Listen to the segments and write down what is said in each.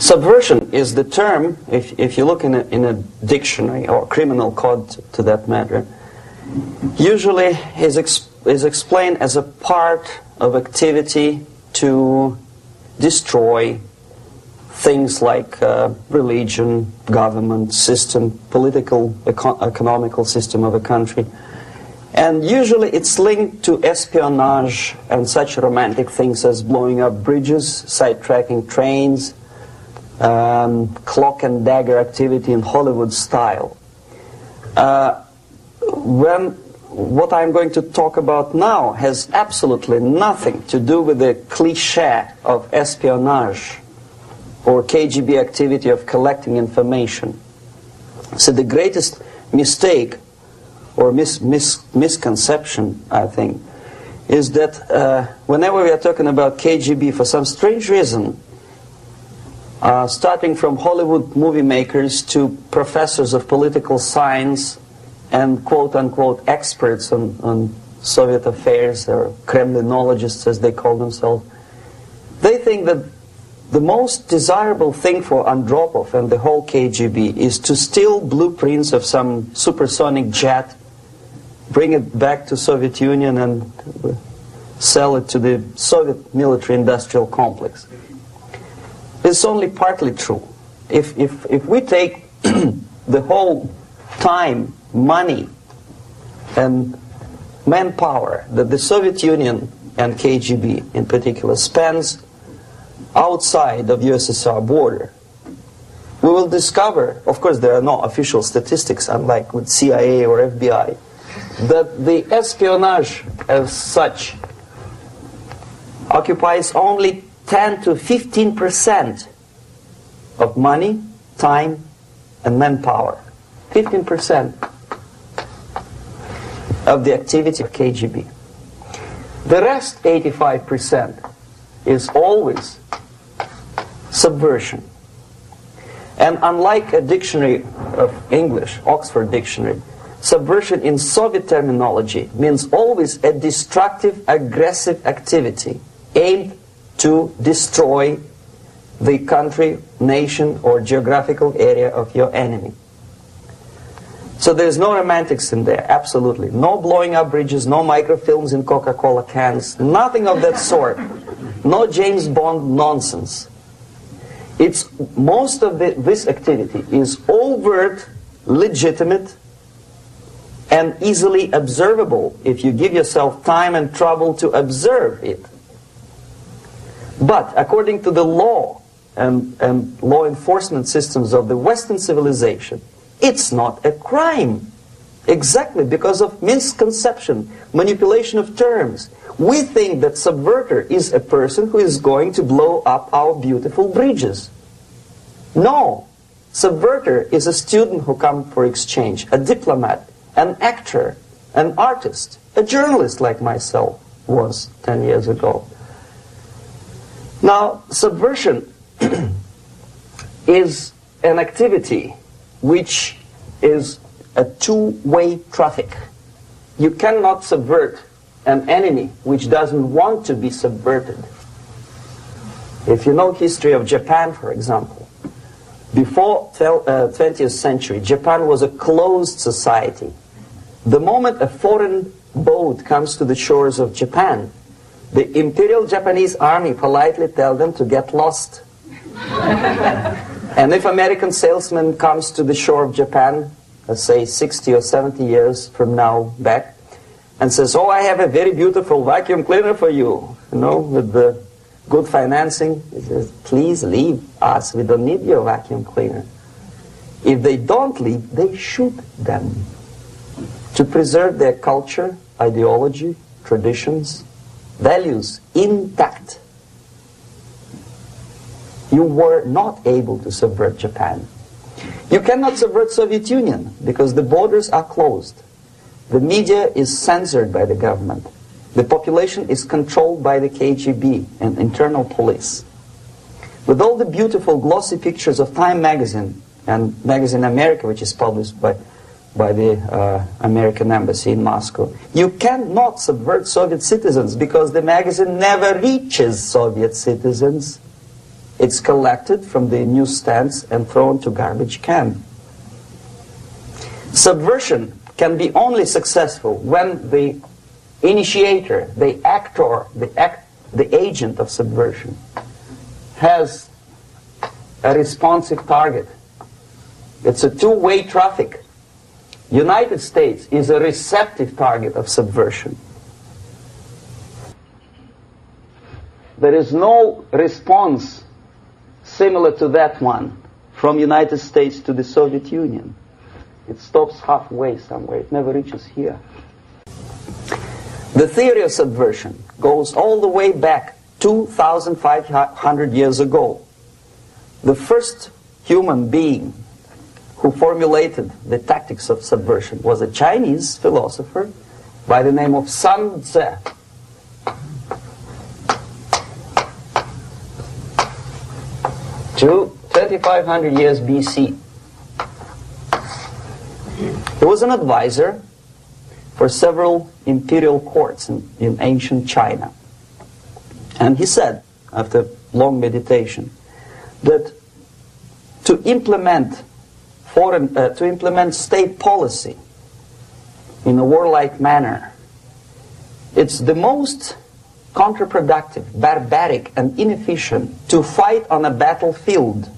Subversion is the term, if you look in a dictionary or criminal code to that matter, usually is explained as a part of activity to destroy things like religion, government, system, political, economical system of a country. And usually it's linked to espionage and such romantic things as blowing up bridges, sidetracking trains, cloak and dagger activity in Hollywood style. What I'm going to talk about now has absolutely nothing to do with the cliché of espionage or KGB activity of collecting information. So the greatest mistake or misconception, I think, is that whenever we are talking about KGB, for some strange reason, starting from Hollywood movie makers to professors of political science and quote-unquote experts on Soviet affairs, or Kremlinologists as they call themselves, they think that the most desirable thing for Andropov and the whole KGB is to steal blueprints of some supersonic jet, bring it back to Soviet Union and sell it to the Soviet military-industrial complex. It's only partly true. If we take the whole time, money, and manpower that the Soviet Union and KGB in particular spends outside of USSR border, we will discover, of course there are no official statistics unlike with CIA or FBI, that the espionage as such occupies only 10 to 15% of money, time, and manpower. 15% of the activity of KGB. The rest, 85%, is always subversion. And unlike a dictionary of English, Oxford Dictionary, subversion in Soviet terminology means always a destructive, aggressive activity aimed to destroy the country, nation, or geographical area of your enemy. So there's no romantics in there, absolutely. No blowing up bridges, no microfilms in Coca-Cola cans, nothing of that sort. No James Bond nonsense. It's most of this activity is overt, legitimate, and easily observable if you give yourself time and trouble to observe it. But according to the law and law enforcement systems of the Western civilization, it's not a crime. Exactly because of misconception, manipulation of terms. We think that subverter is a person who is going to blow up our beautiful bridges. No. Subverter is a student who comes for exchange, a diplomat, an actor, an artist, a journalist like myself was 10 years ago. Now, subversion is an activity which is a two-way traffic. You cannot subvert an enemy which doesn't want to be subverted. If you know history of Japan, for example, before 20th century, Japan was a closed society. The moment a foreign boat comes to the shores of Japan, the Imperial Japanese Army politely tells them to get lost. And if American salesman comes to the shore of Japan, let's say 60 or 70 years from now back, and says, oh, I have a very beautiful vacuum cleaner for you, with the good financing, he says, please leave us, we don't need your vacuum cleaner. If they don't leave, they shoot them to preserve their culture, ideology, traditions, values intact. You were not able to subvert Japan. You cannot subvert Soviet Union because the borders are closed. The media is censored by the government. The population is controlled by the KGB and internal police. With all the beautiful glossy pictures of Time magazine and Magazine America, which is published by the American embassy in Moscow, you cannot subvert Soviet citizens because the magazine never reaches Soviet citizens. It's collected from the newsstands and thrown to garbage can. Subversion can be only successful when the initiator, the actor, the agent of subversion has a responsive target. It's a two-way traffic. United States is a receptive target of subversion. There is no response similar to that one from United States to the Soviet Union. It stops halfway somewhere. It never reaches here. The theory of subversion goes all the way back 2,500 years ago. The first human being who formulated the tactics of subversion was a Chinese philosopher by the name of Sun Tzu. To 2,500 years BC. He was an advisor for several imperial courts in ancient China. And he said, after long meditation, that to implement state policy in a warlike manner, it's the most counterproductive, barbaric, and inefficient to fight on a battlefield.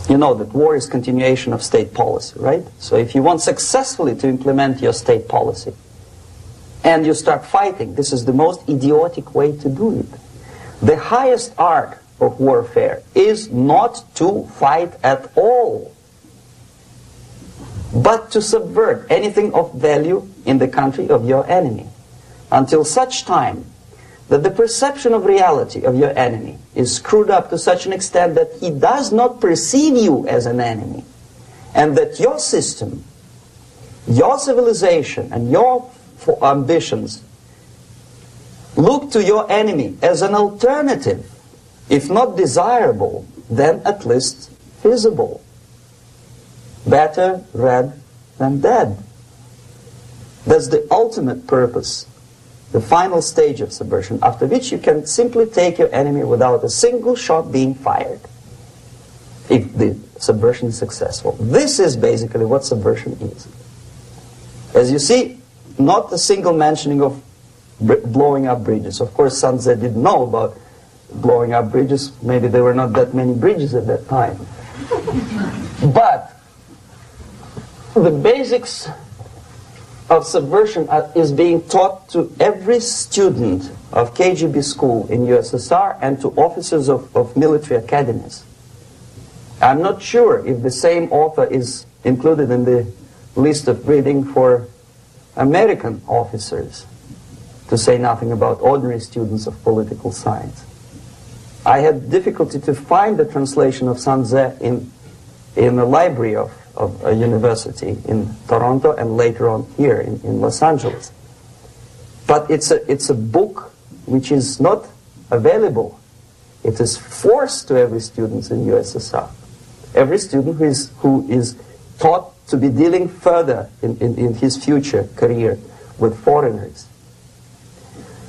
You know that war is continuation of state policy, right? So if you want successfully to implement your state policy and you start fighting, this is the most idiotic way to do it. The highest art of warfare is not to fight at all, but to subvert anything of value in the country of your enemy, until such time that the perception of reality of your enemy is screwed up to such an extent that he does not perceive you as an enemy, and that your system, your civilization, and your ambitions look to your enemy as an alternative, if not desirable, then at least feasible. Better red than dead. That's the ultimate purpose, the final stage of subversion, after which you can simply take your enemy without a single shot being fired, if the subversion is successful. This is basically what subversion is. As you see, not a single mentioning of blowing up bridges. Of course, Sun Tzu didn't know about blowing up bridges. Maybe there were not that many bridges at that time. But the basics of subversion is being taught to every student of KGB school in USSR and to officers of military academies. I'm not sure if the same author is included in the list of reading for American officers, to say nothing about ordinary students of political science. I had difficulty to find the translation of Sun Tzu in the library of a university in Toronto and later on here in Los Angeles. But it's a book which is not available. It is forced to every student in USSR. Every student who is taught to be dealing further in his future career with foreigners.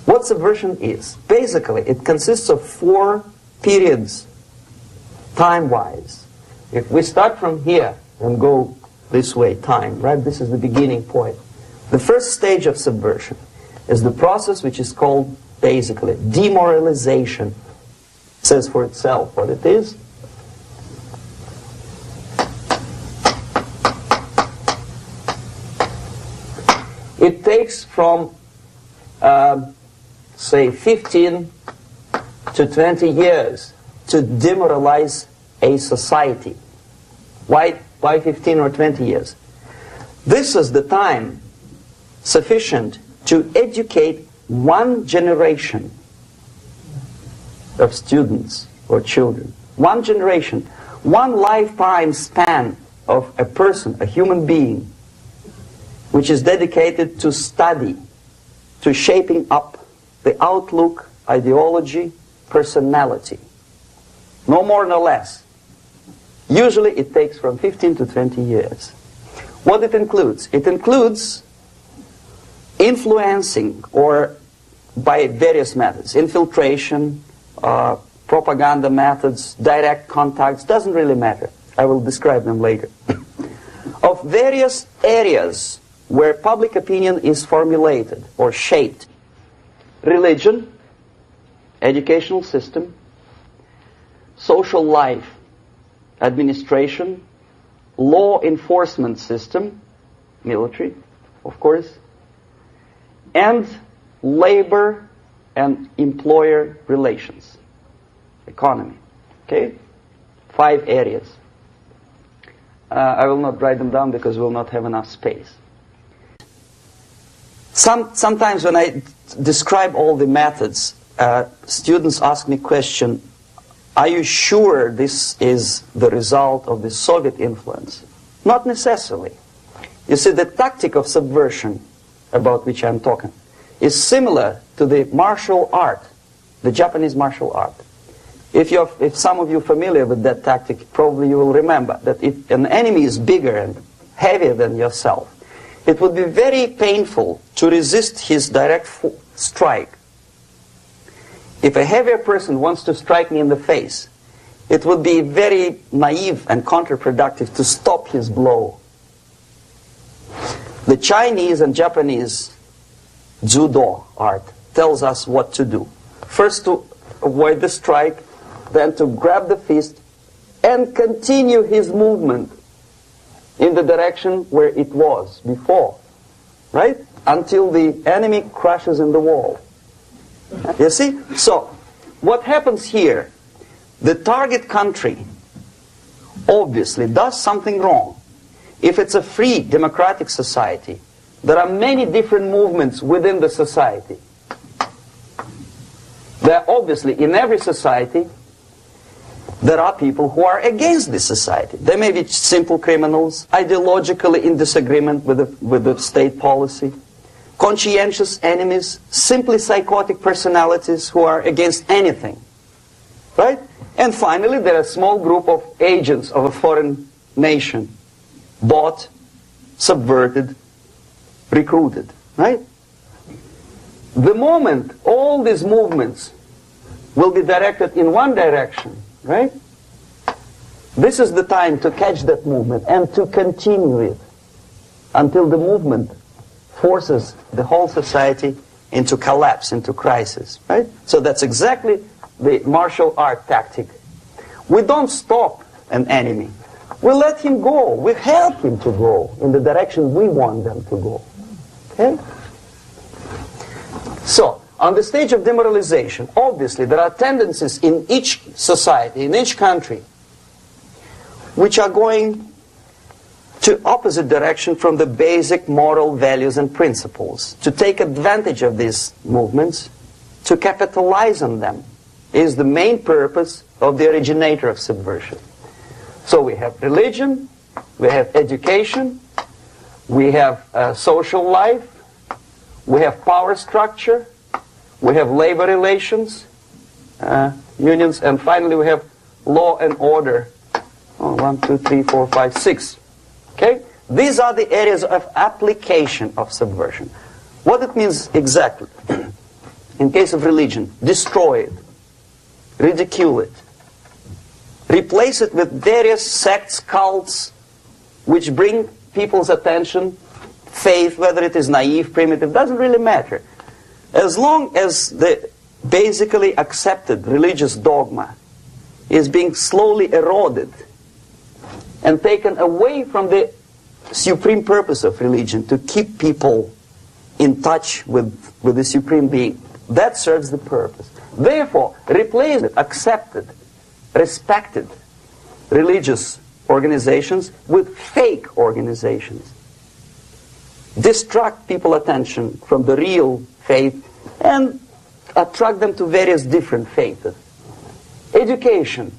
What subversion is? Basically, it consists of 4 periods, time-wise. If we start from here and go this way, time, right? This is the beginning point. The first stage of subversion is the process which is called, basically, demoralization. It says for itself what it is. It takes from, say, 15 to 20 years to demoralize a society. Why 15 or 20 years? This is the time sufficient to educate one generation of students or children. One generation, one lifetime span of a person, a human being, which is dedicated to study, to shaping up the outlook, ideology, personality. No more, no less. Usually it takes from 15 to 20 years. What it includes? It includes influencing, or by various methods, infiltration, propaganda methods, direct contacts, doesn't really matter. I will describe them later. Of various areas where public opinion is formulated or shaped. Religion, educational system, social life, administration, law enforcement system, military, of course, and labor and employer relations, economy. Okay? 5 areas. I will not write them down because we will not have enough space. Sometimes when I describe all the methods, students ask me question, are you sure this is the result of the Soviet influence? Not necessarily. You see, the tactic of subversion, about which I'm talking, is similar to the martial art, the Japanese martial art. If some of you are familiar with that tactic, probably you will remember that if an enemy is bigger and heavier than yourself, it would be very painful to resist his direct strike. If a heavier person wants to strike me in the face, it would be very naive and counterproductive to stop his blow. The Chinese and Japanese judo art tells us what to do. First to avoid the strike, then to grab the fist and continue his movement in the direction where it was before, right? Until the enemy crashes in the wall. You see? So, what happens here? The target country obviously does something wrong. If it's a free democratic society, there are many different movements within the society. There are obviously, in every society, there are people who are against this society. They may be simple criminals, ideologically in disagreement with the state policy, conscientious enemies, simply psychotic personalities who are against anything. Right? And finally, there are a small group of agents of a foreign nation, bought, subverted, recruited. Right? The moment all these movements will be directed in one direction, right? This is the time to catch that movement and to continue it until the movement forces the whole society into collapse, into crisis, right? So that's exactly the martial art tactic. We don't stop an enemy. We let him go. We help him to go in the direction we want them to go. Okay? So, on the stage of demoralization, obviously there are tendencies in each society, in each country, which are going to opposite direction from the basic moral values and principles. To take advantage of these movements, to capitalize on them, is the main purpose of the originator of subversion. So we have religion, we have education, we have social life, we have power structure, we have labor relations, unions, and finally we have law and order. 1, 2, 3, 4, 5, 6. Okay? These are the areas of application of subversion. What it means exactly? In case of religion, destroy it, ridicule it, replace it with various sects, cults, which bring people's attention, faith, whether it is naive, primitive, doesn't really matter. As long as the basically accepted religious dogma is being slowly eroded and taken away from the supreme purpose of religion, to keep people in touch with the supreme being, that serves the purpose. Therefore, replace it, accepted, respected religious organizations with fake organizations. Distract people's attention from the real faith and attract them to various different faiths. Education.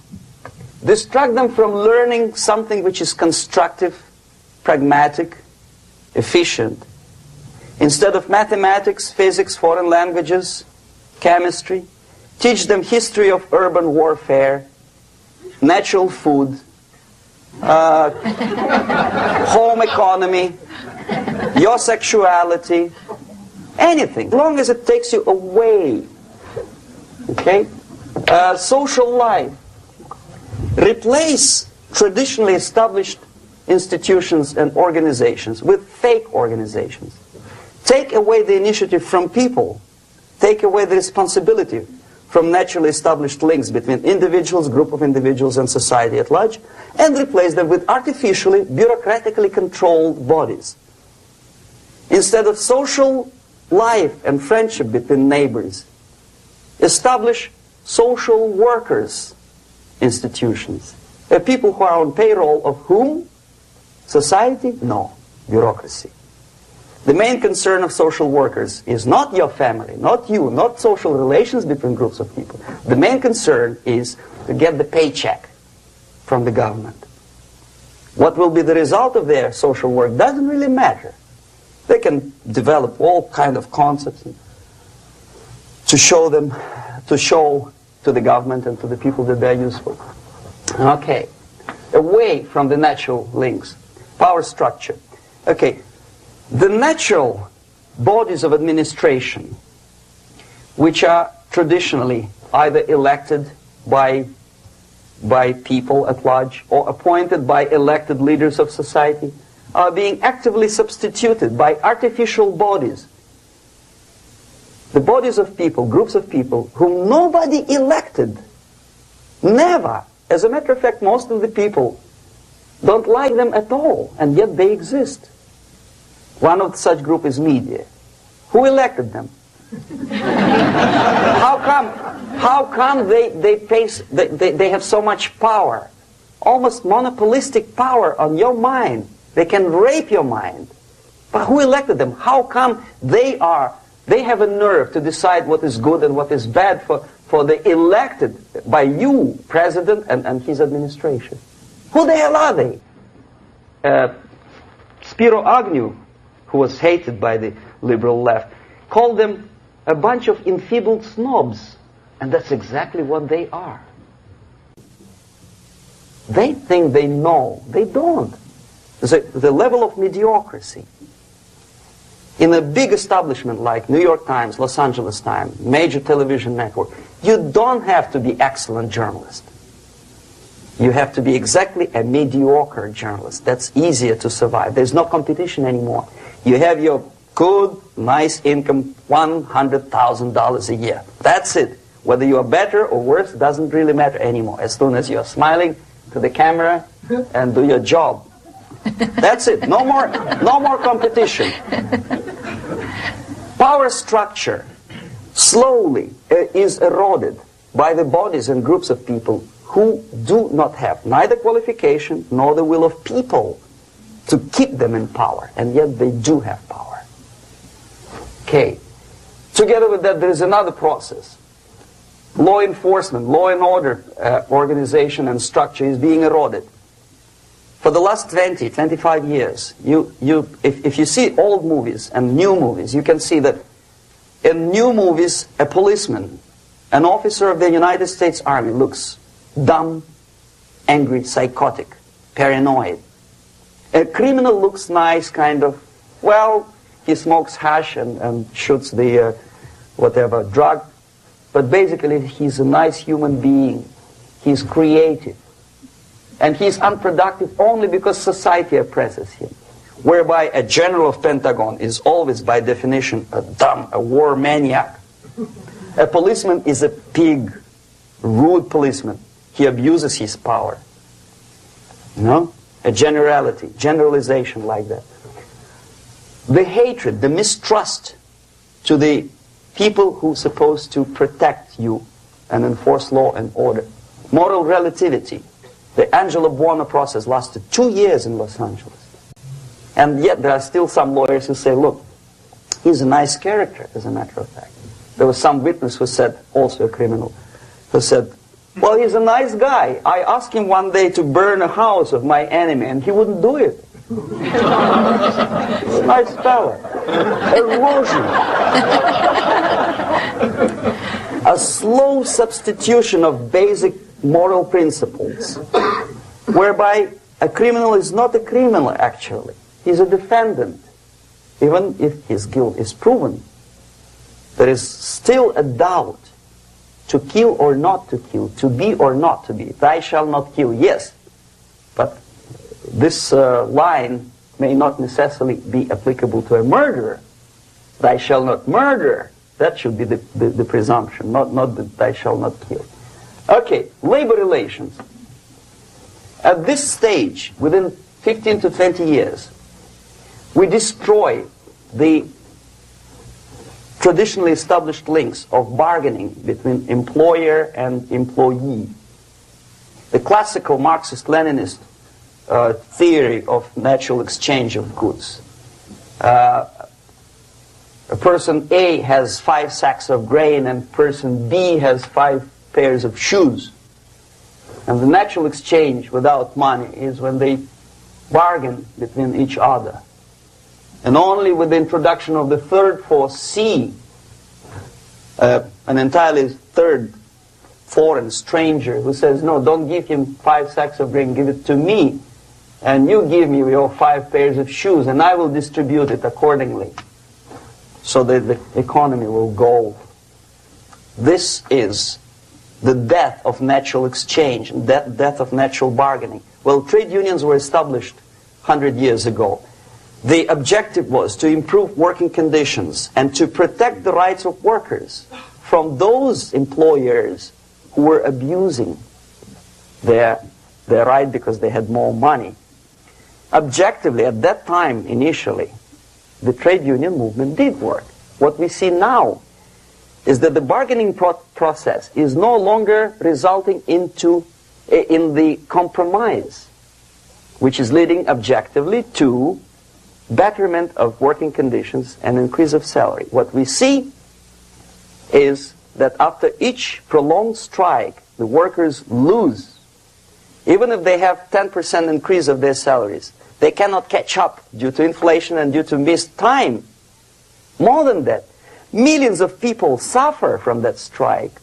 Distract them from learning something which is constructive, pragmatic, efficient. Instead of mathematics, physics, foreign languages, chemistry, teach them history of urban warfare, natural food, home economy, your sexuality, anything, as long as it takes you away, okay, Social life. Replace traditionally established institutions and organizations with fake organizations. Take away the initiative from people. Take away the responsibility from naturally established links between individuals, group of individuals, and society at large, and replace them with artificially, bureaucratically controlled bodies. Instead of social life and friendship between neighbors, establish social workers institutions. People who are on payroll of whom? Society? No. Bureaucracy. The main concern of social workers is not your family, not you, not social relations between groups of people. The main concern is to get the paycheck from the government. What will be the result of their social work doesn't really matter. They can develop all kind of concepts to show to the government and to the people that they're useful. Okay. Away from the natural links. Power structure. Okay. The natural bodies of administration, which are traditionally either elected by people at large or appointed by elected leaders of society, are being actively substituted by artificial bodies. The bodies of people, groups of people, whom nobody elected. Never. As a matter of fact, most of the people don't like them at all, and yet they exist. One of such group is media. Who elected them? How come they have so much power? Almost monopolistic power on your mind. They can rape your mind. But who elected them? How come they have a nerve to decide what is good and what is bad for the elected by you, president, and his administration? Who the hell are they? Spiro Agnew, who was hated by the liberal left, called them a bunch of enfeebled snobs. And that's exactly what they are. They think they know. They don't. The level of mediocrity. In a big establishment like New York Times, Los Angeles Times, major television network, you don't have to be excellent journalist. You have to be exactly a mediocre journalist. That's easier to survive. There's no competition anymore. You have your good, nice income, $100,000 a year. That's it. Whether you are better or worse doesn't really matter anymore. As soon as you're smiling to the camera and do your job. That's it. No more competition. Power structure slowly is eroded by the bodies and groups of people who do not have neither qualification nor the will of people to keep them in power, and yet they do have power. Okay. Together with that, there is another process. Law enforcement, law and order organization and structure is being eroded. For the last 20, 25 years, if you see old movies and new movies, you can see that in new movies, a policeman, an officer of the United States Army looks dumb, angry, psychotic, paranoid. A criminal looks nice, kind of, well, he smokes hash and shoots the whatever drug, but basically he's a nice human being. He's creative. And he's unproductive only because society oppresses him. Whereby a general of Pentagon is always, by definition, a war maniac. A policeman is a pig, rude policeman. He abuses his power. You know? A generalization like that. The hatred, the mistrust to the people who are supposed to protect you and enforce law and order. Moral relativity. The Angelo Buono process lasted 2 years in Los Angeles. And yet there are still some lawyers who say, look, he's a nice character, as a matter of fact. There was some witness who said, also a criminal, who said, well, he's a nice guy. I asked him one day to burn a house of my enemy, and he wouldn't do it. He's a nice fella. Erosion. A slow substitution of basic moral principles, whereby a criminal is not a criminal, actually. He's a defendant. Even if his guilt is proven, there is still a doubt to kill or not to kill, to be or not to be. Thou shalt not kill, yes. But this line may not necessarily be applicable to a murderer. Thou shalt not murder. That should be the presumption, not that thou shalt not kill. Okay, labor relations. At this stage, within 15 to 20 years, we destroy the traditionally established links of bargaining between employer and employee. The classical Marxist-Leninist theory of natural exchange of goods. Person A has 5 sacks of grain and person B has 5 pairs of shoes. And the natural exchange without money is when they bargain between each other. And only with the introduction of the third force, C, an entirely third foreign stranger who says, no, don't give him 5 sacks of grain, give it to me. And you give me your 5 pairs of shoes and I will distribute it accordingly. So that the economy will go. This is the death of natural exchange, death of natural bargaining. Well, trade unions were established 100 years ago. The objective was to improve working conditions and to protect the rights of workers from those employers who were abusing their right because they had more money. Objectively, at that time, initially, the trade union movement did work. What we see now is that the bargaining process is no longer resulting in the compromise, which is leading objectively to betterment of working conditions and increase of salary. What we see is that after each prolonged strike, the workers lose. Even if they have 10% increase of their salaries, they cannot catch up due to inflation and due to missed time. More than that, millions of people suffer from that strike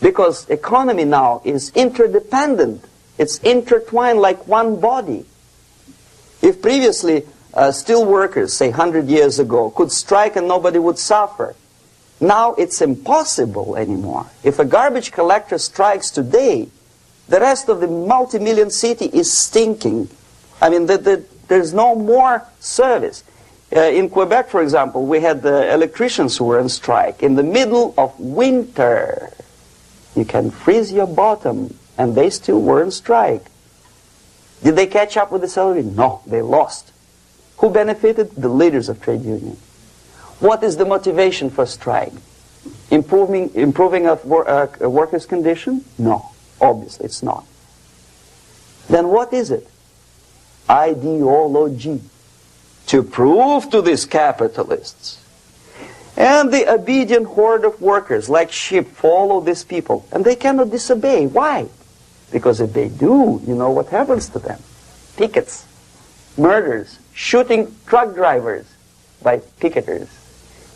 because economy now is interdependent. It's intertwined like one body. If previously steel workers, say 100 years ago, could strike and nobody would suffer, now it's impossible anymore. If a garbage collector strikes today, the rest of the multi-million city is stinking. I mean, there's no more service. In Quebec, for example, we had the electricians who were on strike in the middle of winter. You can freeze your bottom, and they still were on strike. Did they catch up with the salary? No, they lost. Who benefited? The leaders of trade union. What is the motivation for strike? Improving a worker's condition? No, obviously it's not. Then what is it? Ideology. To prove to these capitalists. And the obedient horde of workers, like sheep, follow these people. And they cannot disobey. Why? Because if they do, you know what happens to them. Pickets, murders, shooting truck drivers by picketers.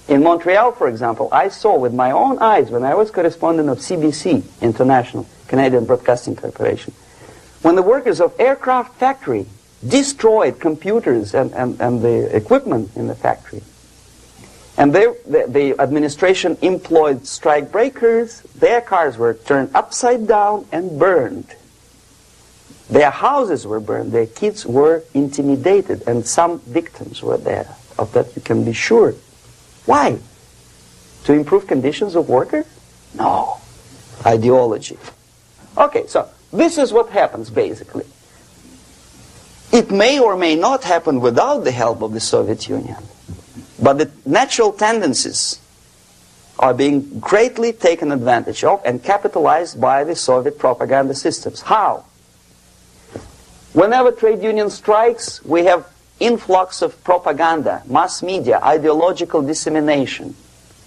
In Montreal, for example, I saw with my own eyes when I was correspondent of CBC International, Canadian Broadcasting Corporation, when the workers of aircraft factory destroyed computers and the equipment in the factory. And the administration employed strike breakers. Their cars were turned upside down and burned. Their houses were burned. Their kids were intimidated. And some victims were there. Of that you can be sure. Why? To improve conditions of workers? No. Ideology. Okay, so this is what happens basically. It may or may not happen without the help of the Soviet Union. But the natural tendencies are being greatly taken advantage of and capitalized by the Soviet propaganda systems. How? Whenever trade union strikes, we have influx of propaganda, mass media, ideological dissemination.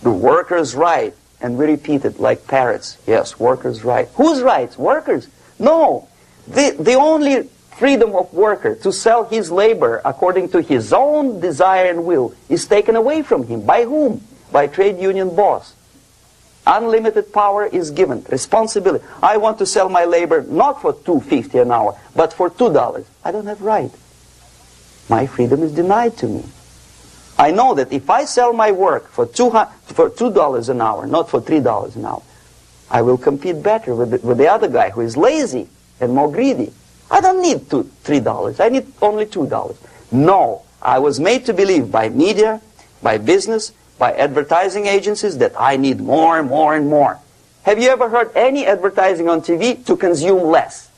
The workers' right, and we repeat it like parrots. Yes, workers' right. Whose rights? Workers? No. The only freedom of worker to sell his labor according to his own desire and will is taken away from him. By whom? By trade union boss. Unlimited power is given. Responsibility. I want to sell my labor not for $2.50 an hour, but for $2. I don't have right. My freedom is denied to me. I know that if I sell my work for $2 an hour, not for $3 an hour, I will compete better with the other guy who is lazy and more greedy. I don't need $3. I need only $2. No, I was made to believe by media, by business, by advertising agencies that I need more and more and more. Have you ever heard any advertising on TV to consume less?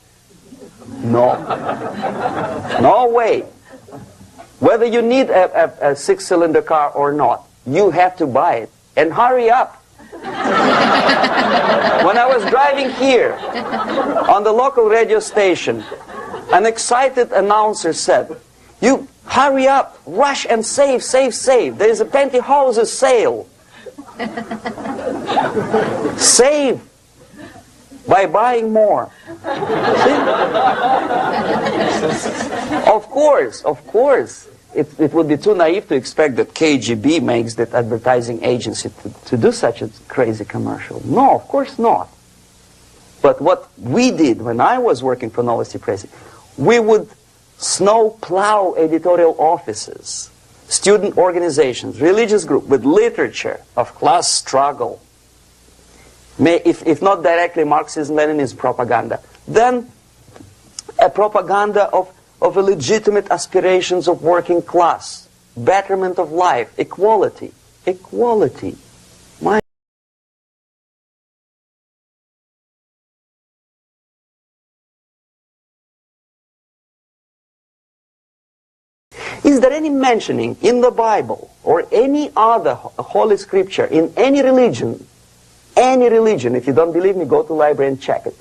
No. No way. Whether you need a six-cylinder car or not, you have to buy it. And hurry up. When I was driving here on the local radio station, an excited announcer said, "You hurry up, rush and save, save, save. There is a pantyhose sale." Save by buying more. See? Of course. It would be too naive to expect that KGB makes that advertising agency to do such a crazy commercial. No, of course not. But what we did when I was working for Novosti Press, we would snow plow editorial offices, student organizations, religious groups with literature of class struggle. If not directly Marxism-Leninism propaganda, then a propaganda of the legitimate aspirations of working class, betterment of life, equality. Equality. Is there any mentioning in the Bible or any other holy scripture in any religion, if you don't believe me, go to the library and check it,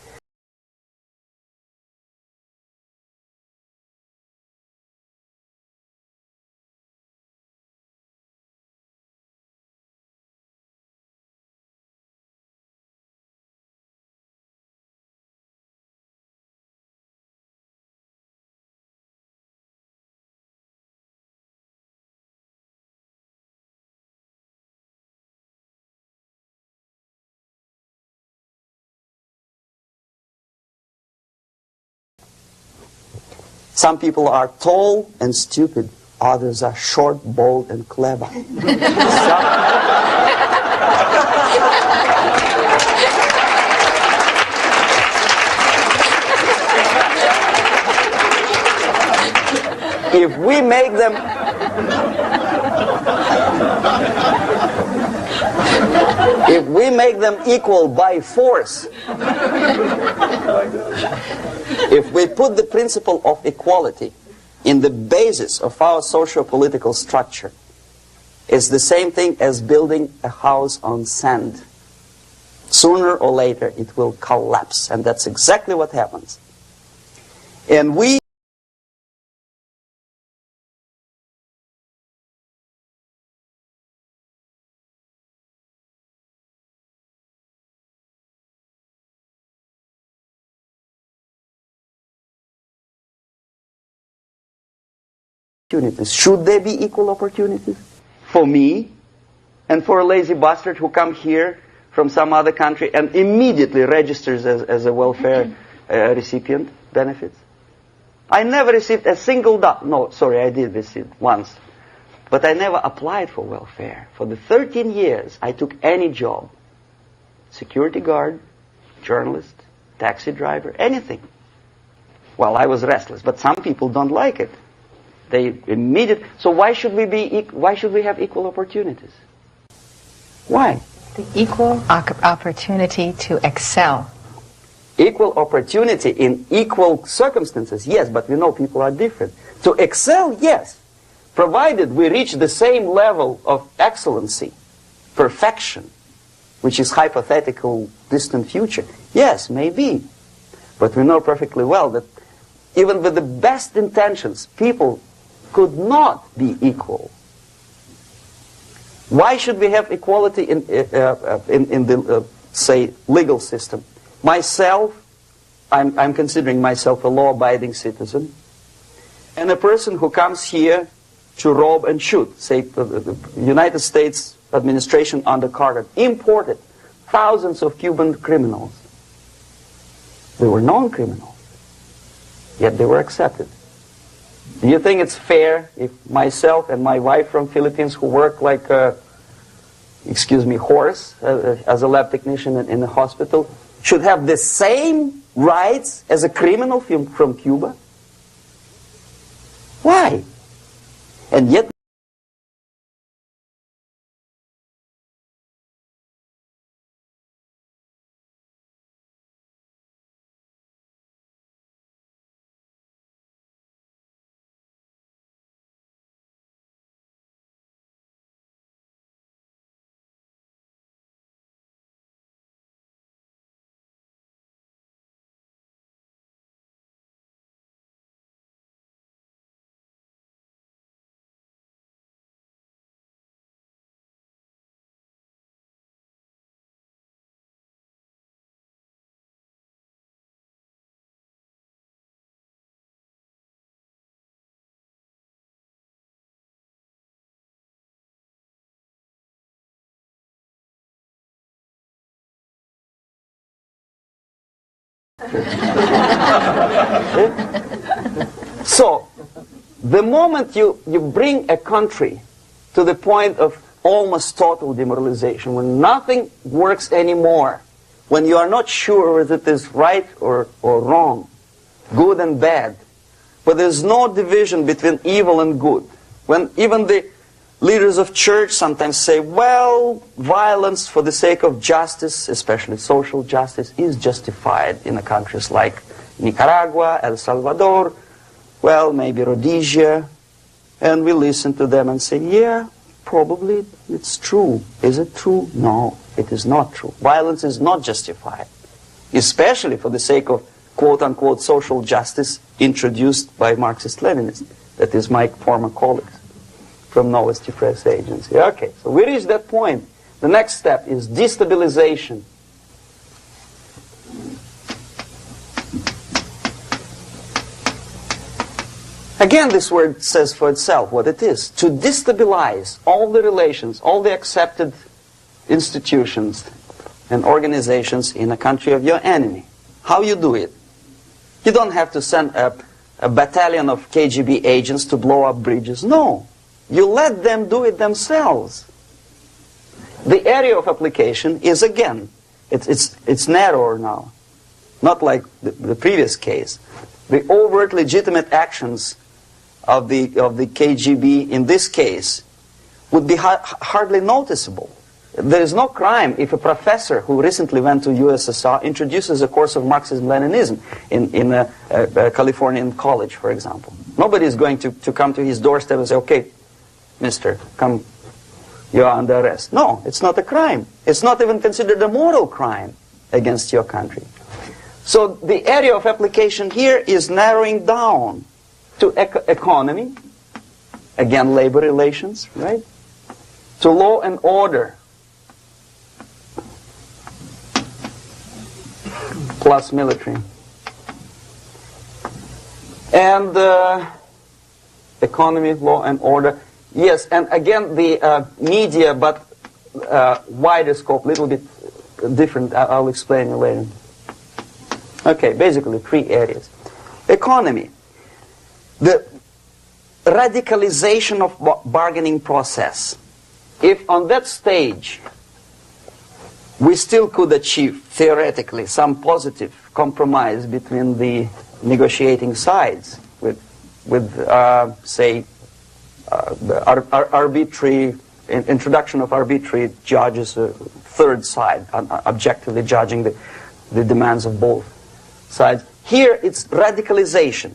some people are tall and stupid. Others are short, bold, and clever. If we make them... if we make them equal by force, if we put the principle of equality in the basis of our socio-political structure, it's the same thing as building a house on sand. Sooner or later it will collapse, and that's exactly what happens. And we opportunities. Should there be equal opportunities? For me and for a lazy bastard who come here from some other country and immediately registers as a welfare recipient benefits? I never received a single dollar. No, sorry, I did receive once. But I never applied for welfare. For the 13 years, I took any job. Security guard, journalist, taxi driver, anything. Well, I was restless, but some people don't like it. They immediately. So why should we have equal opportunities? Why? The equal opportunity to excel. Equal opportunity in equal circumstances, yes, but we know people are different. To excel, yes, provided we reach the same level of excellency, perfection, which is hypothetical, distant future. Yes, maybe. But we know perfectly well that even with the best intentions, people could not be equal. Why should we have equality in the, say, legal system? Myself, I'm considering myself a law-abiding citizen, and a person who comes here to rob and shoot, say, the United States administration under Carter, imported thousands of Cuban criminals. They were non-criminals, yet they were accepted. Do you think it's fair if myself and my wife from Philippines, who work like horse as a lab technician in a hospital should have the same rights as a criminal from Cuba? Why? And yet so, the moment you bring a country to the point of almost total demoralization, when nothing works anymore, when you are not sure whether it is right or wrong, good and bad, but there's no division between evil and good, when even the leaders of church sometimes say, well, violence for the sake of justice, especially social justice, is justified in countries like Nicaragua, El Salvador, well, maybe Rhodesia, and we listen to them and say, yeah, probably it's true. Is it true? No, it is not true. Violence is not justified, especially for the sake of quote-unquote social justice introduced by Marxist-Leninists, that is my former colleagues from Novosti Press Agency. Okay, so we reached that point. The next step is destabilization. Again, this word says for itself what it is. To destabilize all the relations, all the accepted institutions and organizations in a country of your enemy. How you do it? You don't have to send a battalion of KGB agents to blow up bridges. No. You let them do it themselves. The area of application is, again, it's narrower now. Not like the previous case. The overt legitimate actions of the KGB in this case would be hardly noticeable. There is no crime if a professor who recently went to USSR introduces a course of Marxism-Leninism in a Californian college, for example. Nobody is going to come to his doorstep and say, okay, mister, come, you are under arrest. No, it's not a crime. It's not even considered a moral crime against your country. So the area of application here is narrowing down to economy, again labor relations, right? To law and order, plus military. And economy, law and order. Yes, and again the media, but wider scope, little bit different. I'll explain you later. Okay, basically 3 areas. Economy. The radicalization of bargaining process. If on that stage we still could achieve, theoretically, some positive compromise between the negotiating sides with say, arbitrary introduction of arbitrary judges, a third side, objectively judging the demands of both sides. Here it's radicalization.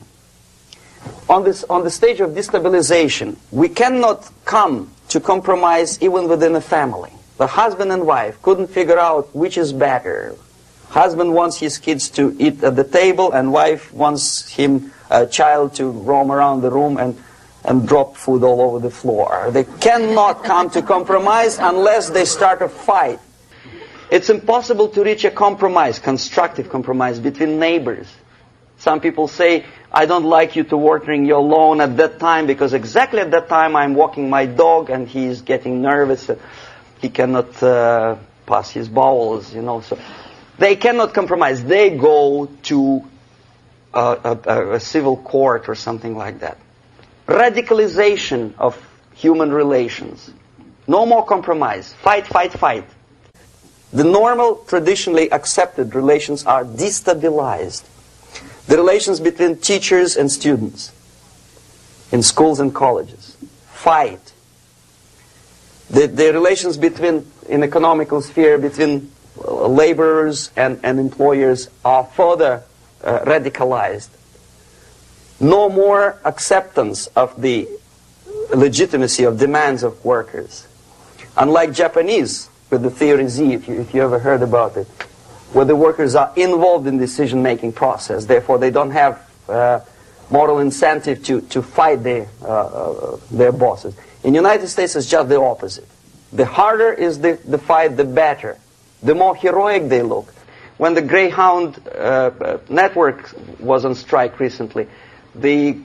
On the stage of destabilization, we cannot come to compromise even within a family. The husband and wife couldn't figure out which is better. Husband wants his kids to eat at the table, and wife wants him, a child, to roam around the room and drop food all over the floor. They cannot come to compromise unless they start a fight. It's impossible to reach a compromise, constructive compromise, between neighbors. Some people say, I don't like you to watering your lawn at that time because exactly at that time I'm walking my dog and he's getting nervous. He cannot pass his bowels, you know. So they cannot compromise. They go to a civil court or something like that. Radicalization of human relations. No more compromise. Fight, fight, fight. The normal, traditionally accepted relations are destabilized. The relations between teachers and students in schools and colleges. Fight. The relations between, in economical sphere, between laborers and employers are further radicalized. No more acceptance of the legitimacy of demands of workers. Unlike Japanese, with the theory Z, if you ever heard about it, where the workers are involved in decision-making process, therefore they don't have moral incentive to fight their bosses. In the United States, it's just the opposite. The harder is the fight, the better. The more heroic they look. When the Greyhound network was on strike recently, the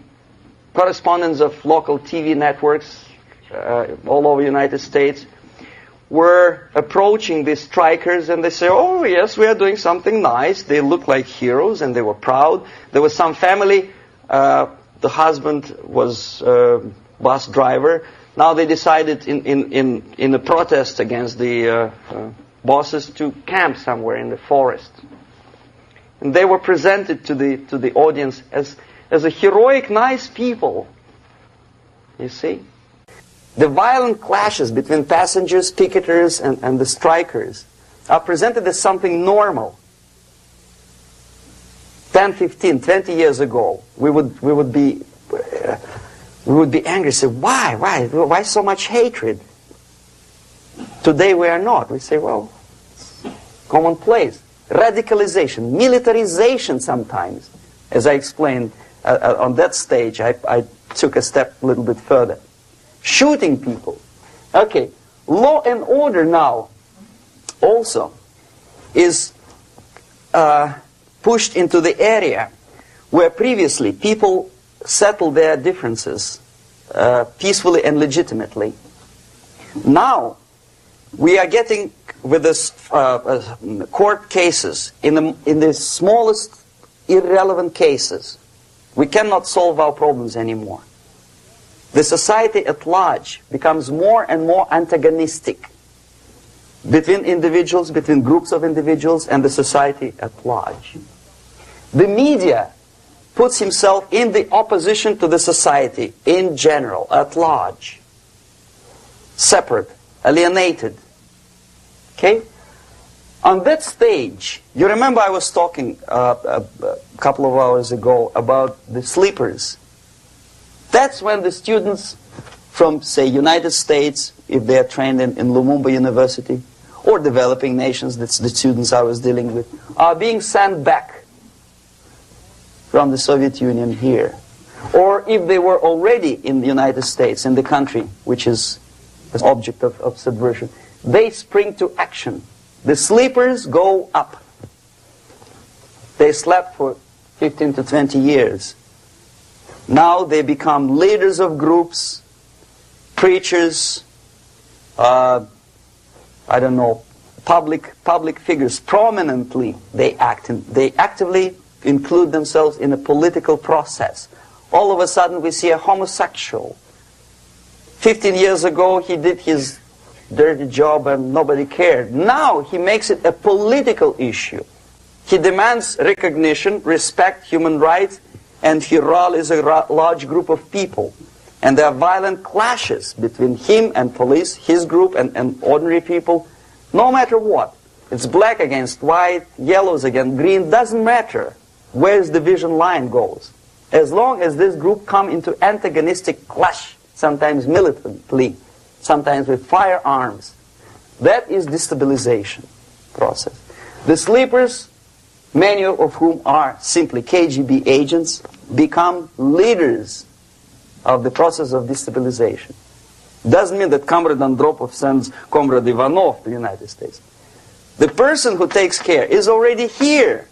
correspondents of local TV networks all over the United States were approaching these strikers, and they say, oh yes, we are doing something nice. They look like heroes, and they were proud. There was some family, the husband was bus driver. Now they decided in a protest against the bosses to camp somewhere in the forest. And they were presented to the audience as a heroic, nice people. You see? The violent clashes between passengers, picketers, and the strikers are presented as something normal. 10, 15, 20 years ago, we would be angry, say, why so much hatred? Today we are not. We say, well, commonplace. Radicalization, militarization sometimes. As I explained on that stage, I took a step a little bit further. Shooting people. Okay, law and order now also is pushed into the area where previously people settled their differences peacefully and legitimately. Now we are getting with this court cases in the smallest irrelevant cases. We cannot solve our problems anymore. The society at large becomes more and more antagonistic between individuals, between groups of individuals, and the society at large. The media puts himself in the opposition to the society in general, at large. Separate, alienated. Okay? On that stage, you remember I was talking a couple of hours ago about the sleepers. That's when the students from, say, United States, if they are trained in Lumumba University, or developing nations, that's the students I was dealing with, are being sent back from the Soviet Union here. Or if they were already in the United States, in the country which is the object of subversion, they spring to action. The sleepers go up. They slept for 15 to 20 years. Now they become leaders of groups, preachers, I don't know, public figures. Prominently they actively include themselves in a political process. All of a sudden we see a homosexual. 15 years ago he did his dirty job and nobody cared. Now he makes it a political issue. He demands recognition, respect, human rights, and he rallies a large group of people. And there are violent clashes between him and police, his group and ordinary people, no matter what. It's black against white, yellows against green, doesn't matter where the division line goes. As long as this group come into antagonistic clash, sometimes militantly, sometimes with firearms, that is destabilization process. The sleepers, many of whom are simply KGB agents, become leaders of the process of destabilization. Doesn't mean that Comrade Andropov sends Comrade Ivanov to the United States. The person who takes care is already here.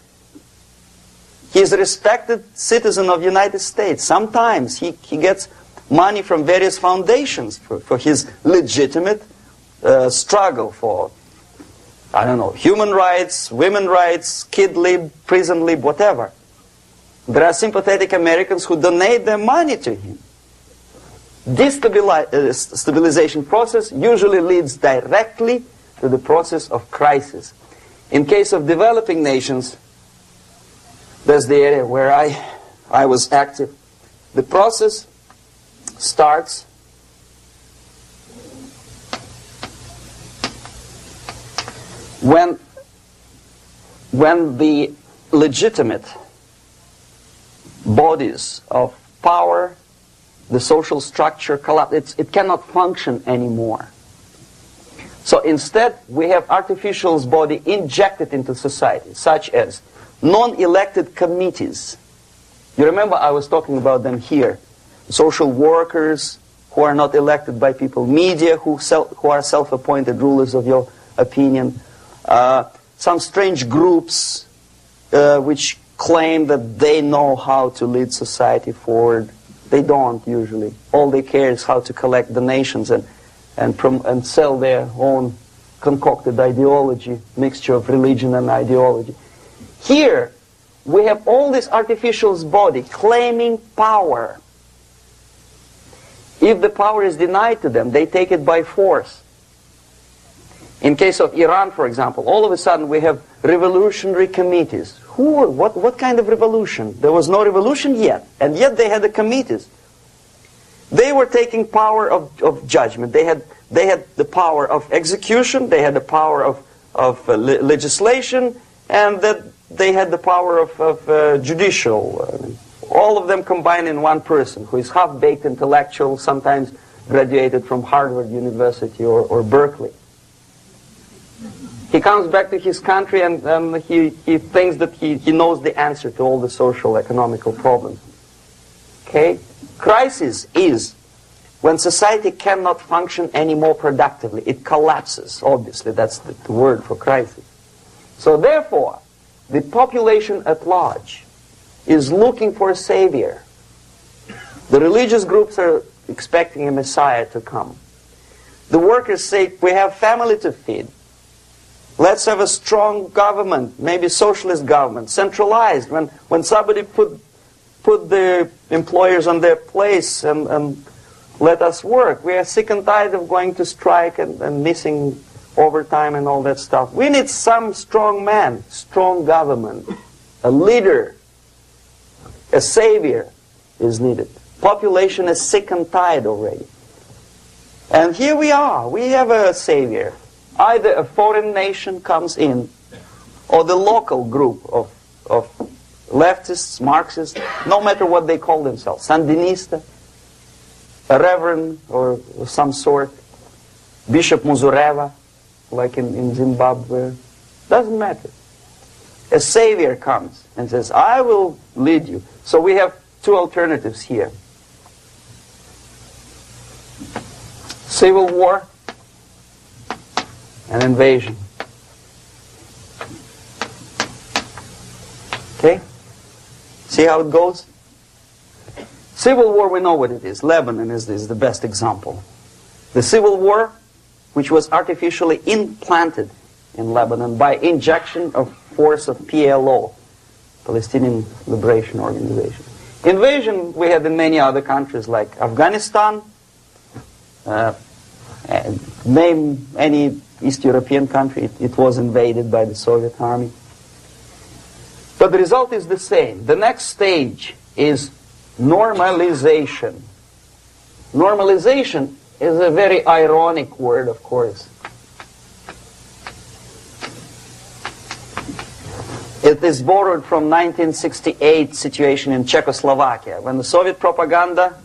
He is a respected citizen of the United States. Sometimes he gets money from various foundations for his legitimate struggle for, I don't know, human rights, women's rights, kid lib, prison lib, whatever. There are sympathetic Americans who donate their money to him. Destabilization process usually leads directly to the process of crisis. In case of developing nations, that's the area where I was active. The process starts when the legitimate bodies of power, the social structure collapse. It cannot function anymore. So instead, we have artificial body injected into society, such as non-elected committees. You remember I was talking about them here. Social workers who are not elected by people, media who are self-appointed rulers of your opinion, some strange groups which claim that they know how to lead society forward. They don't usually. All they care is how to collect donations and sell their own concocted ideology, mixture of religion and ideology. Here, we have all this artificial body claiming power. If the power is denied to them, they take it by force. In case of Iran, for example, all of a sudden we have revolutionary committees. What kind of revolution? There was no revolution yet, and yet they had the committees. They were taking power of judgment. They had the power of execution, they had the power of legislation, and that they had the power of judicial. All of them combined in one person, who is half-baked intellectual, sometimes graduated from Harvard University or Berkeley. He comes back to his country and he thinks that he knows the answer to all the social, economical problems. Okay? Crisis is when society cannot function any more productively. It collapses, obviously. That's the word for crisis. So therefore, the population at large is looking for a savior. The religious groups are expecting a Messiah to come. The workers say, we have family to feed. Let's have a strong government, maybe socialist government, centralized. When somebody put the employers on their place and let us work. We are sick and tired of going to strike and missing overtime and all that stuff. We need some strong man, strong government, a leader, a savior is needed. Population is sick and tired already. And here we are. We have a savior. Either a foreign nation comes in, or the local group of leftists, Marxists, no matter what they call themselves, Sandinista, a reverend or some sort, Bishop Muzureva, like in Zimbabwe, doesn't matter. A savior comes and says, I will lead you. So we have two alternatives here. Civil war and invasion. Okay? See how it goes? Civil war, we know what it is. Lebanon is the best example. The civil war, which was artificially implanted in Lebanon by injection of force of PLO, Palestinian Liberation Organization. Invasion we had in many other countries like Afghanistan, name any East European country, it was invaded by the Soviet army. But the result is the same. The next stage is normalization. Normalization is a very ironic word, of course. It is borrowed from 1968 situation in Czechoslovakia, when the Soviet propaganda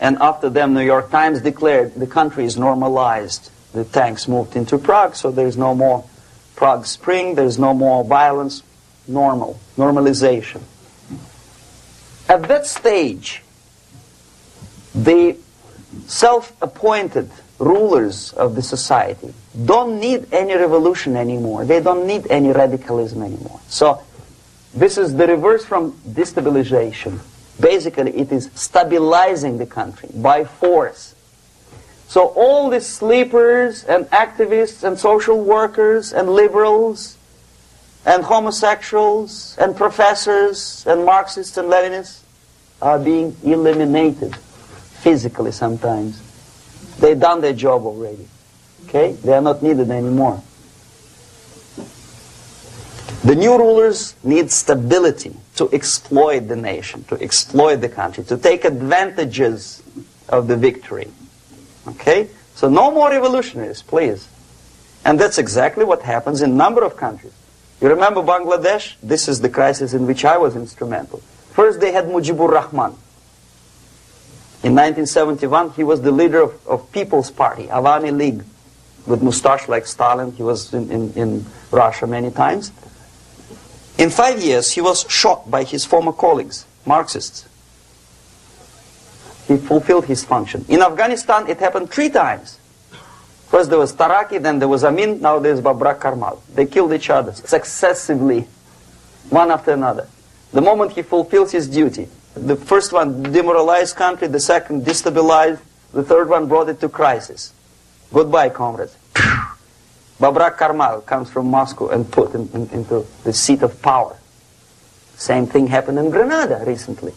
and after them New York Times declared the country is normalized. The tanks moved into Prague, so there's no more Prague Spring, there's no more violence. Normalization. At that stage, the self-appointed rulers of the society don't need any revolution anymore. They don't need any radicalism anymore. So this is the reverse from destabilization. Basically, it is stabilizing the country by force. So all these sleepers and activists and social workers and liberals and homosexuals and professors and Marxists and Leninists are being eliminated. physically sometimes. They've done their job already. Okay? They are not needed anymore. The new rulers need stability to exploit the nation, to exploit the country, to take advantages of the victory. Okay? So no more revolutionaries, please. And that's exactly what happens in a number of countries. You remember Bangladesh? This is the crisis in which I was instrumental. First they had Mujibur Rahman. In 1971, he was the leader of People's Party, Awami League, with mustache like Stalin. He was in Russia many times. In 5 years, he was shot by his former colleagues, Marxists. He fulfilled his function. In Afghanistan, it happened 3 times. First there was Taraki, then there was Amin, now there's Babrak Karmal. They killed each other successively, one after another. The moment he fulfills his duty, the first one demoralized country, the second destabilized, the third one brought it to crisis. Goodbye, comrades. Babrak Karmal comes from Moscow and put into the seat of power. Same thing happened in Grenada recently.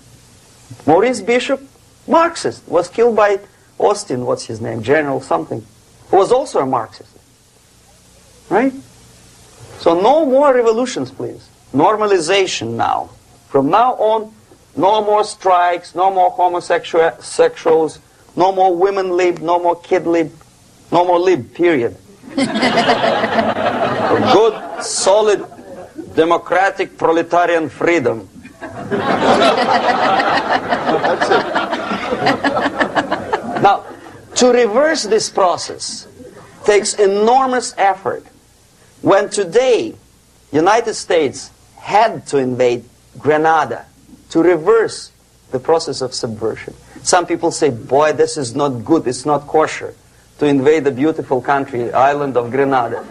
Maurice Bishop, Marxist, was killed by Austin, what's his name, General something, who was also a Marxist. Right? So no more revolutions, please. Normalization now. From now on, no more strikes, no more homosexuals, no more women lib, no more kid lib, no more lib, period. A good, solid, democratic, proletarian freedom. That's it. Now, to reverse this process takes enormous effort. When today, United States had to invade Grenada to reverse the process of subversion. Some people say, boy, this is not good, it's not kosher to invade the beautiful country, island of Grenada.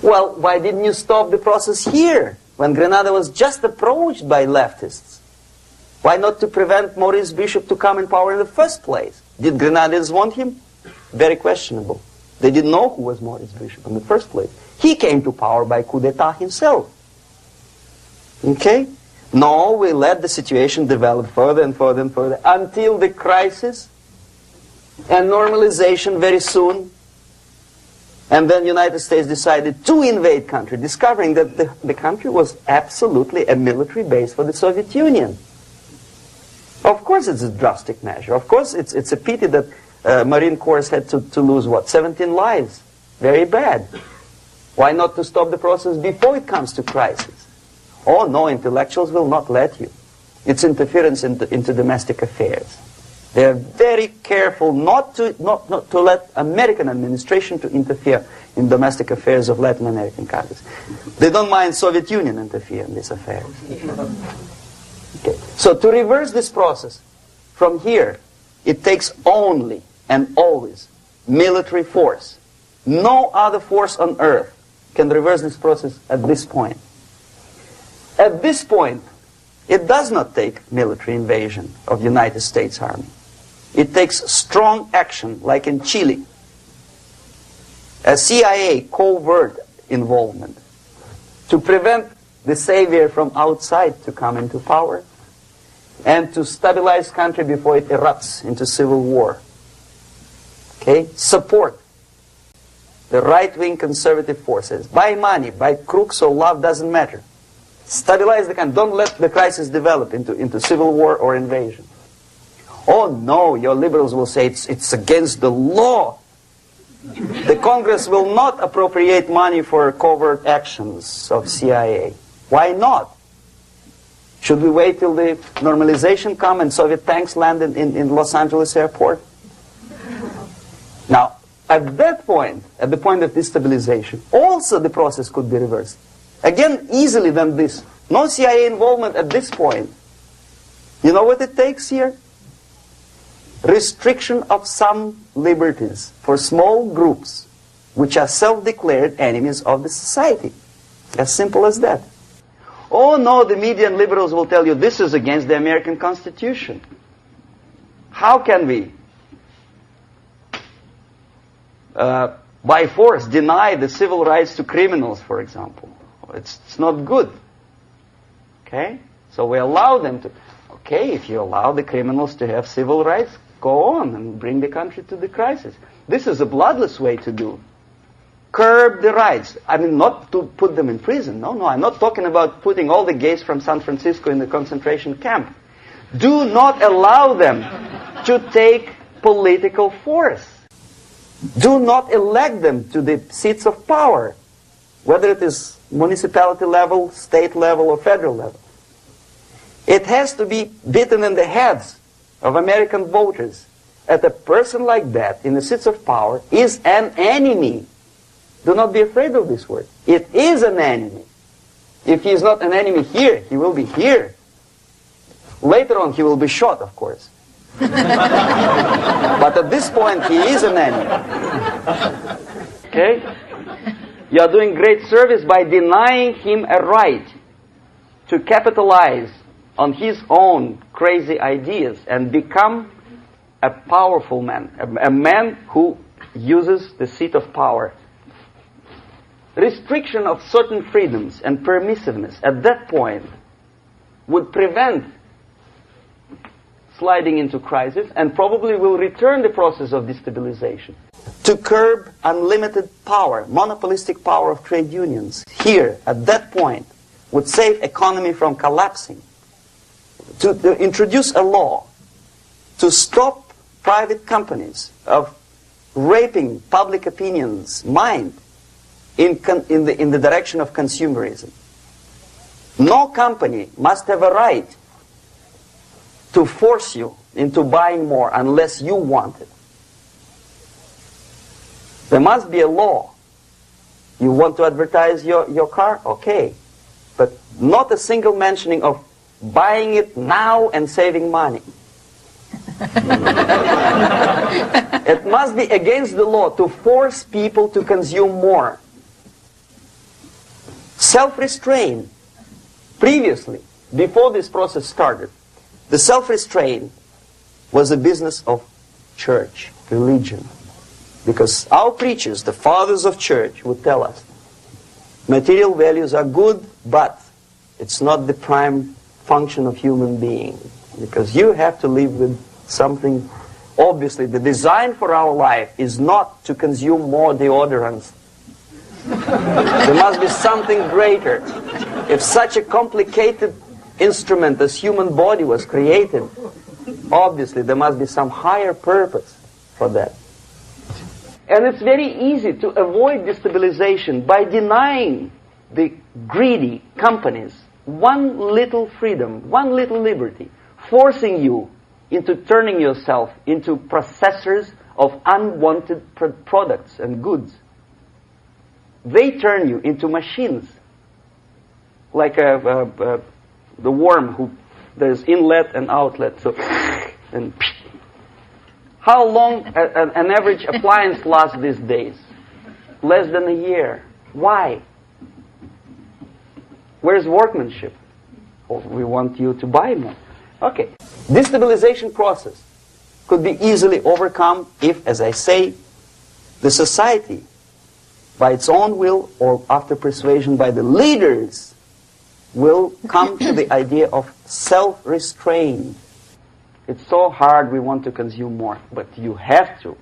Well, why didn't you stop the process here, when Grenada was just approached by leftists? Why not to prevent Maurice Bishop to come in power in the first place? Did Grenadians want him? Very questionable. They didn't know who was Maurice Bishop in the first place. He came to power by coup d'etat himself. Okay? No, we let the situation develop further and further and further until the crisis and normalization very soon. And then the United States decided to invade country, discovering that the country was absolutely a military base for the Soviet Union. Of course it's a drastic measure. Of course it's a pity that Marine Corps had to lose, what, 17 lives. Very bad. Why not to stop the process before it comes to crisis? Oh no, intellectuals will not let you. It's interference into domestic affairs. They're very careful not to let American administration to interfere in domestic affairs of Latin American countries. They don't mind Soviet Union interfere in these affairs. Okay. So to reverse this process, from here, it takes only and always military force. No other force on earth can reverse this process at this point. At this point, it does not take military invasion of the United States Army. It takes strong action, like in Chile. A CIA covert involvement to prevent the savior from outside to come into power and to stabilize country before it erupts into civil war. Okay? Support the right-wing conservative forces. By money, by crooks or love, doesn't matter. Stabilize the country. Don't let the crisis develop into civil war or invasion. Oh no, your liberals will say it's against the law. The Congress will not appropriate money for covert actions of CIA. Why not? Should we wait till the normalization come and Soviet tanks land in Los Angeles airport? Now, at that point, at the point of destabilization, also the process could be reversed. Again, easily than this. No CIA involvement at this point. You know what it takes here? Restriction of some liberties for small groups which are self-declared enemies of the society. As simple as that. Oh no, the media and liberals will tell you this is against the American Constitution. How can we, by force, deny the civil rights to criminals, for example? It's not good. Okay? So we allow them to. Okay, if you allow the criminals to have civil rights, go on and bring the country to the crisis. This is a bloodless way to do. Curb the rights. I mean, not to put them in prison. No, I'm not talking about putting all the gays from San Francisco in the concentration camp. Do not allow them to take political force. Do not elect them to the seats of power, whether it is municipality level, state level, or federal level. It has to be beaten in the heads of American voters that a person like that in the seats of power is an enemy. Do not be afraid of this word. It is an enemy. If he is not an enemy here, he will be here. Later on, he will be shot, of course. But at this point, he is an enemy. Okay? You are doing great service by denying him a right to capitalize on his own crazy ideas and become a powerful man, a man who uses the seat of power. Restriction of certain freedoms and permissiveness at that point would prevent sliding into crisis and probably will return the process of destabilization. To curb unlimited power, monopolistic power of trade unions, here, at that point, would save economy from collapsing. To introduce a law to stop private companies of raping public opinion's mind in the direction of consumerism. No company must have a right to force you into buying more unless you want it. There must be a law. You want to advertise your car? Okay. But not a single mentioning of buying it now and saving money. It must be against the law to force people to consume more. Self-restraint. Previously, before this process started, the self-restraint was a business of church, religion. Because our preachers, the fathers of church, would tell us, material values are good, but it's not the prime function of human being. Because you have to live with something. Obviously, the design for our life is not to consume more deodorants. There must be something greater. If such a complicated instrument as human body was created, obviously there must be some higher purpose for that. And it's very easy to avoid destabilization by denying the greedy companies one little freedom, one little liberty, forcing you into turning yourself into processors of unwanted products and goods. They turn you into machines, like the worm who there's inlet and outlet. So, and how long an average appliance lasts these days? Less than a year. Why? Where's workmanship? Oh, we want you to buy more. Okay. Destabilization process could be easily overcome if, as I say, the society, by its own will or after persuasion by the leaders, will come to the idea of self-restraint. It's so hard we want to consume more, but you have to.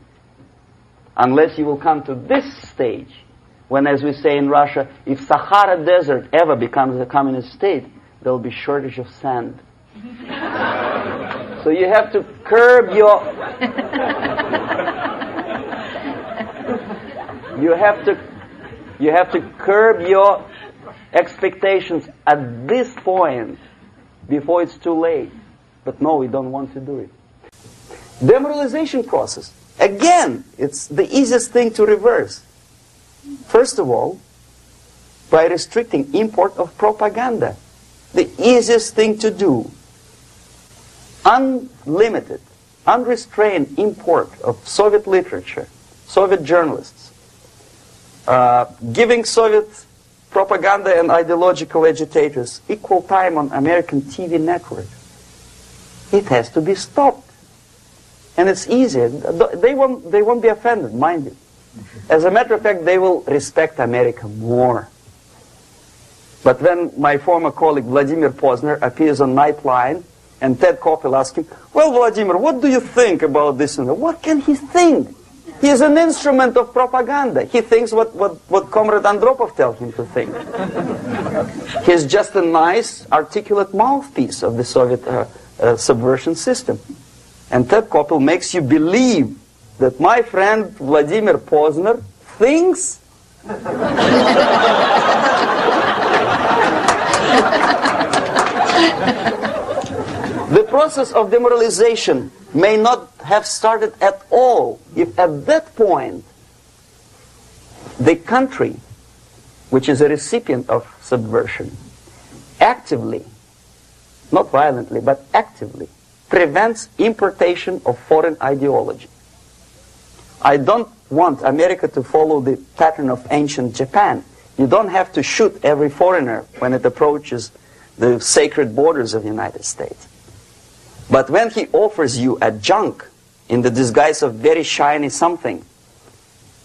Unless you will come to this stage, when, as we say in Russia, if Sahara Desert ever becomes a communist state, there will be shortage of sand. So you have to curb your... You have to curb your expectations at this point before it's too late. But no, we don't want to do it. Demoralization process. Again, it's the easiest thing to reverse. First of all, by restricting import of propaganda. The easiest thing to do. Unlimited, unrestrained import of Soviet literature, Soviet journalists. Giving Soviet propaganda and ideological agitators equal time on American TV network. It has to be stopped. And it's easy. They won't be offended, mind you. As a matter of fact, they will respect America more. But when my former colleague Vladimir Posner appears on Nightline And Ted Koppel asked him, well, Vladimir, what do you think about this? And what can he think? He is an instrument of propaganda. He thinks what Comrade Andropov tells him to think. He's just a nice, articulate mouthpiece of the Soviet subversion system. And Ted Koppel makes you believe that my friend Vladimir Posner thinks the process of demoralization may not have started at all if at that point the country, which is a recipient of subversion, actively, not violently, but actively, prevents importation of foreign ideology. I don't want America to follow the pattern of ancient Japan. You don't have to shoot every foreigner when it approaches the sacred borders of the United States. But when he offers you a junk in the disguise of very shiny something,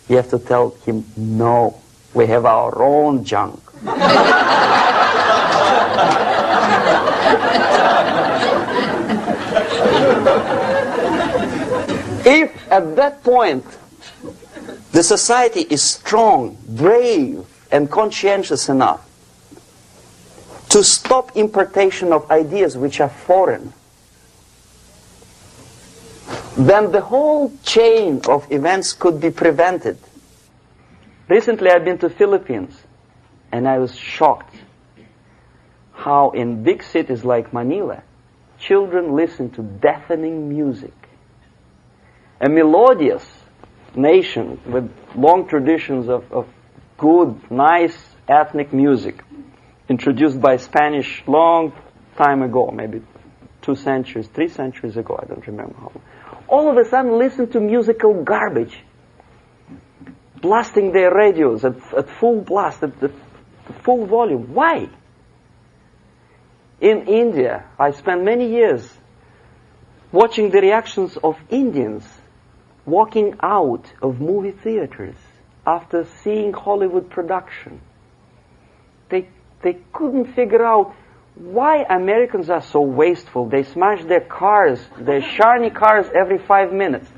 you have to tell him, no, we have our own junk. If at that point the society is strong, brave, and conscientious enough to stop importation of ideas which are foreign, then the whole chain of events could be prevented. Recently I've been to Philippines, and I was shocked how in big cities like Manila, children listen to deafening music. A melodious nation with long traditions of good, nice ethnic music, introduced by Spanish long time ago, maybe 2 centuries, 3 centuries ago, I don't remember how long. All of a sudden listen to musical garbage, blasting their radios at full blast, at full volume. Why? In India, I spent many years watching the reactions of Indians walking out of movie theaters after seeing Hollywood production. They couldn't figure out why Americans are so wasteful. They smash their cars, their shiny cars, every 5 minutes.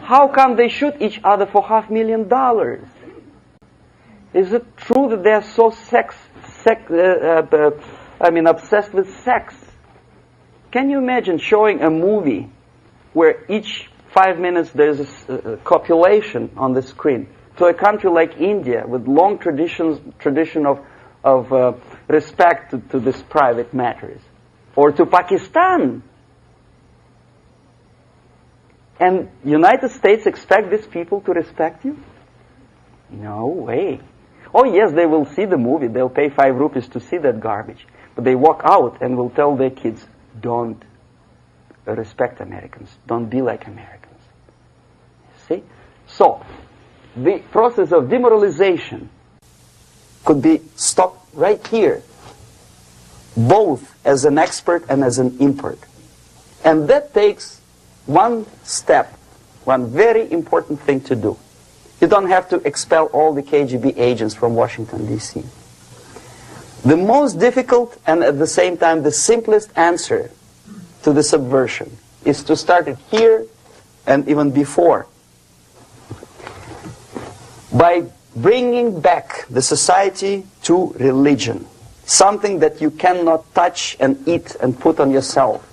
How come they shoot each other for $500,000? Is it true that they are so obsessed with sex? Can you imagine showing a movie where each 5 minutes there's a copulation on the screen to a country like India with long tradition of respect to these private matters, or to Pakistan? And United States expect these people to respect you? No way. Oh yes, they will see the movie, they'll pay 5 rupees to see that garbage, but they walk out and will tell their kids, don't respect Americans, don't be like Americans. See? So, the process of demoralization could be stopped right here, both as an expert and as an import. And that takes one step, one very important thing to do. You don't have to expel all the KGB agents from Washington, D.C. The most difficult and at the same time the simplest answer to the subversion is to start it here and even before, by bringing back the society to religion, something that you cannot touch and eat and put on yourself,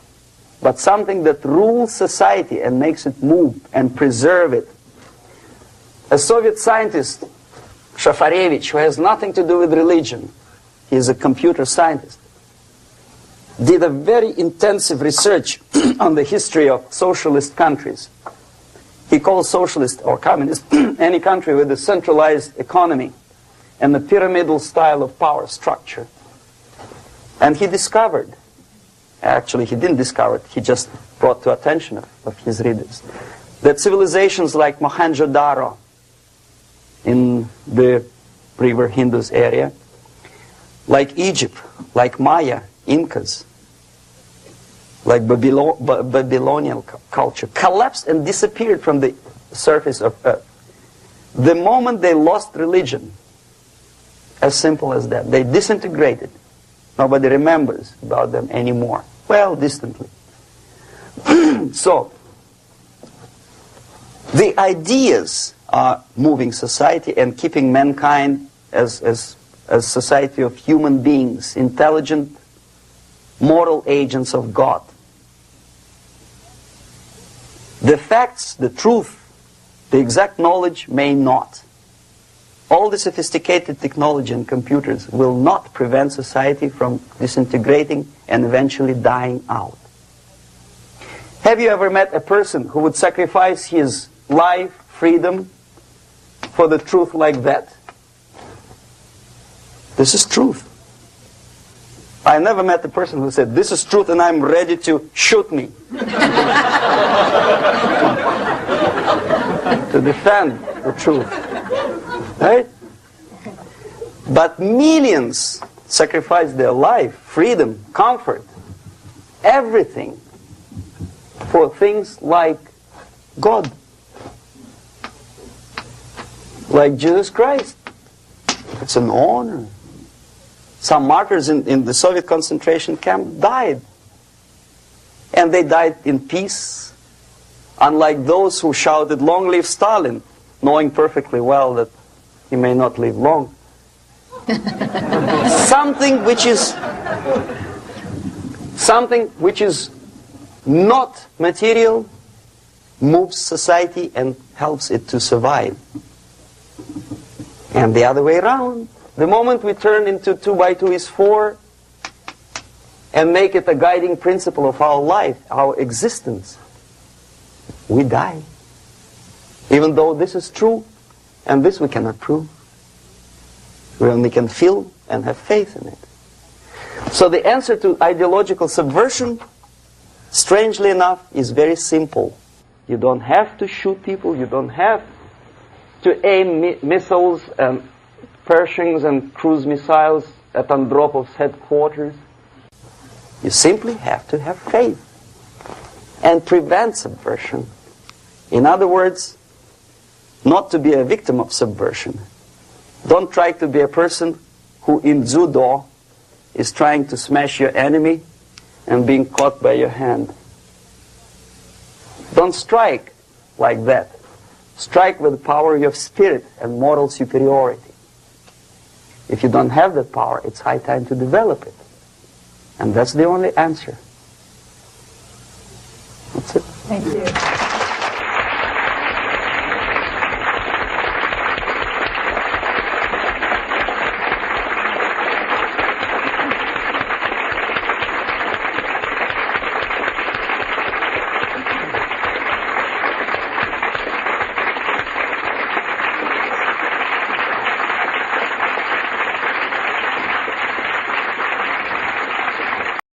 but something that rules society and makes it move and preserve it. A Soviet scientist, Shafarevich, who has nothing to do with religion, he is a computer scientist, did a very intensive research on the history of socialist countries. He calls socialist or communist any country with a centralized economy and a pyramidal style of power structure. And he discovered, actually he didn't discover it, he just brought to attention of his readers, that civilizations like Mohenjo-Daro in the river Indus area, like Egypt, like Maya, Incas, like Babylonian culture, collapsed and disappeared from the surface of Earth. The moment they lost religion, as simple as that, they disintegrated. Nobody remembers about them anymore. Well, distantly. So, the ideas are moving society and keeping mankind as a society of human beings, intelligent, moral agents of God. The facts, the truth, the exact knowledge may not. All the sophisticated technology and computers will not prevent society from disintegrating and eventually dying out. Have you ever met a person who would sacrifice his life, freedom, for the truth like that? This is truth. I never met a person who said, this is truth and I'm ready to shoot me. To defend the truth. Right? But millions sacrifice their life, freedom, comfort, everything for things like God. Like Jesus Christ. It's an honor. Some martyrs in the Soviet concentration camp died. And they died in peace. Unlike those who shouted, "Long live Stalin," knowing perfectly well that he may not live long. Something which is not material moves society and helps it to survive. And the other way around. The moment we turn into 2 by 2 is 4 and make it a guiding principle of our life, our existence, we die. Even though this is true, and this we cannot prove. We only can feel and have faith in it. So the answer to ideological subversion, strangely enough, is very simple. You don't have to shoot people, you don't have to aim missiles and Pershings and cruise missiles at Andropov's headquarters. You simply have to have faith and prevent subversion. In other words, not to be a victim of subversion. Don't try to be a person who in judo is trying to smash your enemy and being caught by your hand. Don't strike like that. Strike with the power of spirit and moral superiority. If you don't have that power, it's high time to develop it. And that's the only answer. That's it. Thank you.